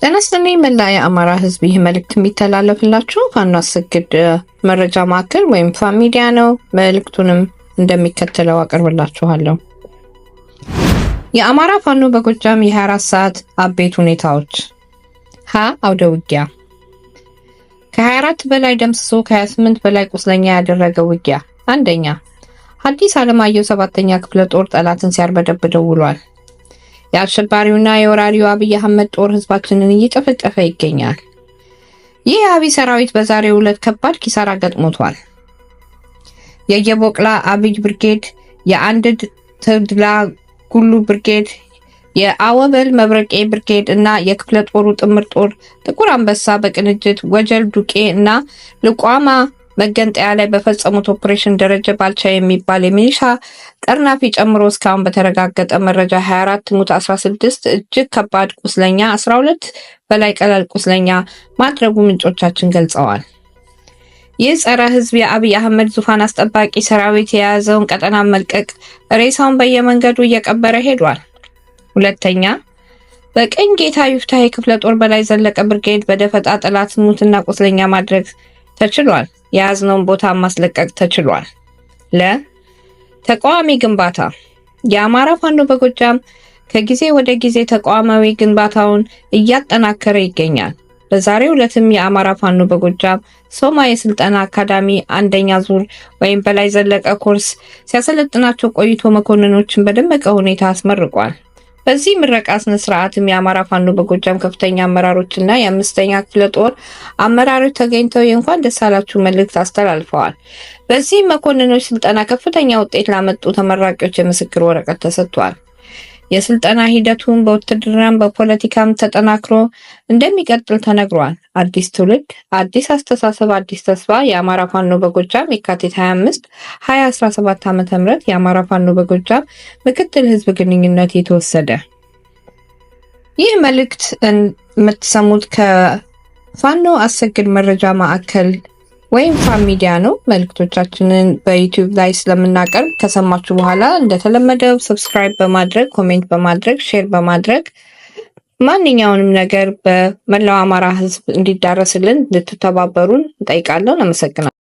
ለነስለኔ መላ የአማራ ህዝብ ይህ መልእክት የሚተላለፍላችሁ ፋኖ አሰግድ መረጃ ማዕከል ወይም ፋን ሚዲያ ነው። መልእክቱንም እንደሚከተለው አቀርብላችኋለሁ። የአማራ ፋኖ በጎጃም የ24 ሰዓት አቤት ሁኔታዎች። አውደ ውጊያ ከ24 በላይ ደምስሶ ከ28 በላይ ቁስለኛ ያደረገው ውጊያ። አንደኛ ሐዲስ ዓለማየሁ 7ኛ ክፍለ ጦር ጠላትን ሲያርበደብደው ውሏል። የአሸባሪውና የወራሪው አብይ አህመድ ጦር ህዝባችንን እየጨፈጨፈ ይገኛል። ይህ የአብይ ሰራዊት በዛሬው ዕለት ከባድ ኪሳራ ገጥሞታል። የየቦቅላ አብይ ብርጌድ፣ የአንድ ተድላ ጉሉ ብርጌድ፣ የአወበል መብረቄ ብርጌድ እና የክፍለ ጦሩ ጥምር ጦር ጥቁር አንበሳ በቅንጅት ወጀል ዱቄ እና ልቋማ መገንጠያ ላይ በፈጸሙት ኦፕሬሽን ደረጃ ባልቻ የሚባል የሚሊሻ ጠርናፊ ጨምሮ እስካሁን በተረጋገጠ መረጃ 24 ሙት 16 እጅግ ከባድ ቁስለኛ 12 በላይ ቀላል ቁስለኛ ማድረጉ ምንጮቻችን ገልጸዋል። ይህ ጸረ ህዝብ የአብይ አህመድ ዙፋን አስጠባቂ ሰራዊት የያዘውን ቀጠና መልቀቅ ሬሳውን በየመንገዱ እየቀበረ ሄዷል። ሁለተኛ በቀኝ ጌታ ይፍታህ ክፍለ ጦር በላይ ዘለቀ ብርጌድ በደፈጣ ጠላት ሙትና ቁስለኛ ማድረግ ተችሏል። የያዝነውን ቦታ ማስለቀቅ ተችሏል። ተቋሚ ግንባታ የአማራ ፋኖ በጎጃም ከጊዜ ወደ ጊዜ ተቋማዊ ግንባታውን እያጠናከረ ይገኛል። በዛሬው ዕለትም የአማራ ፋኖ በጎጃም ሶማ የስልጠና አካዳሚ አንደኛ ዙር ወይም በላይ ዘለቀ ኮርስ ሲያሰለጥናቸው ቆይቶ መኮንኖችን በደመቀ ሁኔታ አስመርቋል። በዚህ ምረቃ ስነ ስርዓትም የአማራ ፋኖ በጎጃም ከፍተኛ አመራሮችና የ5ኛ ክፍለ ጦር አመራሮች ተገኝተው የእንኳን ደስ አላችሁ መልእክት አስተላልፈዋል። በዚህ መኮንኖች ስልጠና ከፍተኛ ውጤት ላመጡ ተመራቂዎች የምስክር ወረቀት ተሰጥቷል። የስልጠና ሂደቱን በውትድርናም በፖለቲካም ተጠናክሮ እንደሚቀጥል ተነግሯል። አዲስ ትውልድ፣ አዲስ አስተሳሰብ፣ አዲስ ተስፋ። የአማራ ፋኖ በጎጃም የካቲት 25 2017 ዓ.ም የአማራ ፋኖ በጎጃም ምክትል ህዝብ ግንኙነት የተወሰደ። ይህ መልእክት የምትሰሙት ከፋኖ አሰግድ መረጃ ማዕከል ወይም ፋን ሚዲያ ነው። መልእክቶቻችንን በዩቲዩብ ላይ ስለምናቀርብ ከሰማችሁ በኋላ እንደተለመደው ሰብስክራይብ በማድረግ ኮሜንት በማድረግ ሼር በማድረግ ማንኛውንም ነገር በመላው አማራ ህዝብ እንዲዳረስልን ልትተባበሩን እንጠይቃለን። አመሰግናለሁ።